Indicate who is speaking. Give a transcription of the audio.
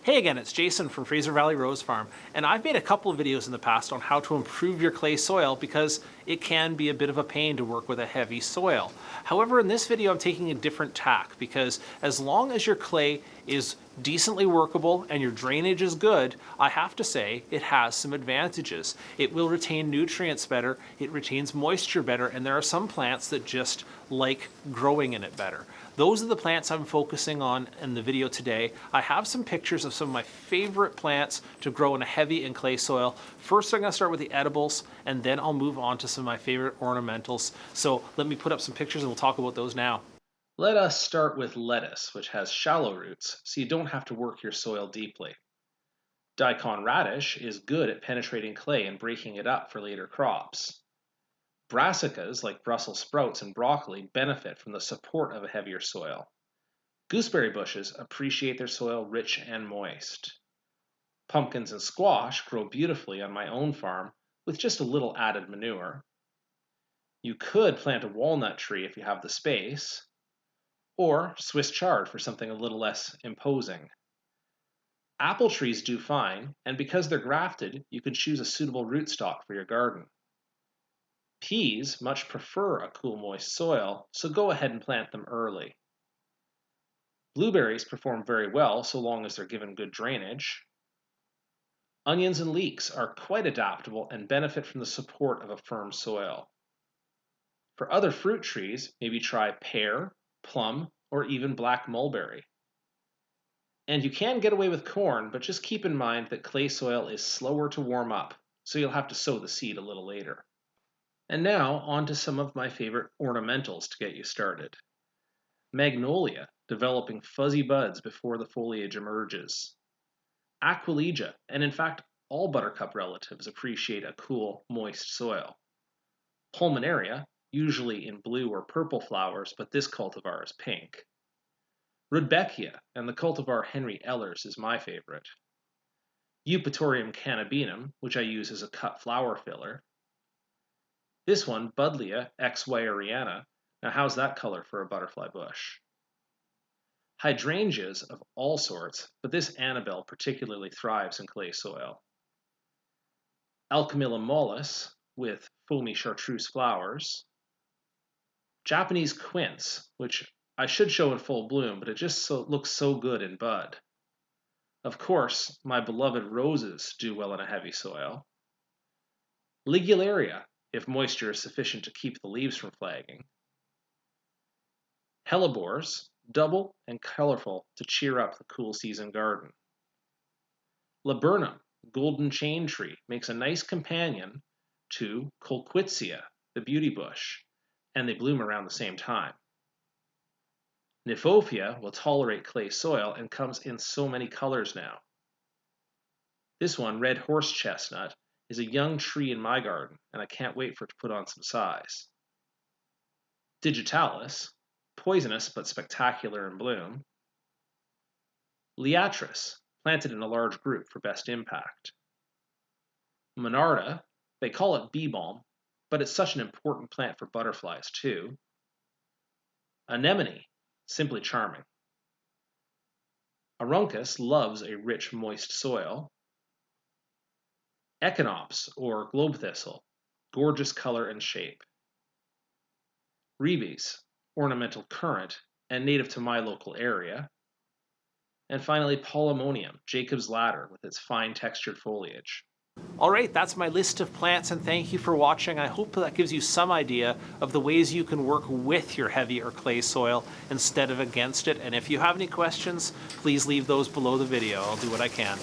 Speaker 1: Hey again, it's Jason from Fraser Valley Rose Farm, and I've made a couple of videos in the past on how to improve your clay soil because it can be a bit of a pain to work with a heavy soil. However, in this video I'm taking a different tack because as long as your clay is decently workable and your drainage is good, I have to say it has some advantages. It will retain nutrients better, it retains moisture better, and there are some plants that just like growing in it better. Those are the plants I'm focusing on in the video today. I have some pictures of some of my favorite plants to grow in a heavy and clay soil. First I'm going to start with the edibles, and then I'll move on to some of my favorite ornamentals. So let me put up some pictures and we'll talk about those now. Let us start with lettuce, which has shallow roots, so you don't have to work your soil deeply. Daikon radish is good at penetrating clay and breaking it up for later crops. Brassicas, like Brussels sprouts and broccoli, benefit from the support of a heavier soil. Gooseberry bushes appreciate their soil rich and moist. Pumpkins and squash grow beautifully on my own farm with just a little added manure. You could plant a walnut tree if you have the space, or Swiss chard for something a little less imposing. Apple trees do fine, and because they're grafted, you can choose a suitable rootstock for your garden. Peas much prefer a cool, moist soil, so go ahead and plant them early. Blueberries perform very well so long as they're given good drainage. Onions and leeks are quite adaptable and benefit from the support of a firm soil. For other fruit trees, maybe try pear, plum, or even black mulberry. And you can get away with corn, but just keep in mind that clay soil is slower to warm up, so you'll have to sow the seed a little later. And now, on to some of my favorite ornamentals to get you started. Magnolia, developing fuzzy buds before the foliage emerges. Aquilegia, and in fact, all buttercup relatives appreciate a cool, moist soil. Pulmonaria, usually in blue or purple flowers, but this cultivar is pink. Rudbeckia, and the cultivar Henry Eilers is my favorite. Eupatorium cannabinum, which I use as a cut flower filler. This one, Buddleia X. Weyeriana. Now how's that color for a butterfly bush? Hydrangeas of all sorts, but this Annabelle particularly thrives in clay soil. Alchemilla mollis with foamy chartreuse flowers. Japanese quince, which I should show in full bloom, but it just looks so good in bud. Of course, my beloved roses do well in a heavy soil. Ligularia, if moisture is sufficient to keep the leaves from flagging. Hellebores, double and colorful to cheer up the cool season garden. Laburnum, golden chain tree, makes a nice companion to Kolkwitzia, the beauty bush, and they bloom around the same time. Kniphofia will tolerate clay soil and comes in so many colors now. This one, red horse chestnut, is a young tree in my garden, and I can't wait for it to put on some size. Digitalis, poisonous but spectacular in bloom. Liatris, planted in a large group for best impact. Monarda, they call it bee balm, but it's such an important plant for butterflies too. Anemone, simply charming. Aruncus loves a rich, moist soil. Echinops, or globe thistle, gorgeous color and shape. Ribes, ornamental currant, and native to my local area. And finally, Polemonium, Jacob's ladder, with its fine textured foliage. All right, that's my list of plants, and thank you for watching. I hope that gives you some idea of the ways you can work with your heavy or clay soil instead of against it. And if you have any questions, please leave those below the video. I'll do what I can.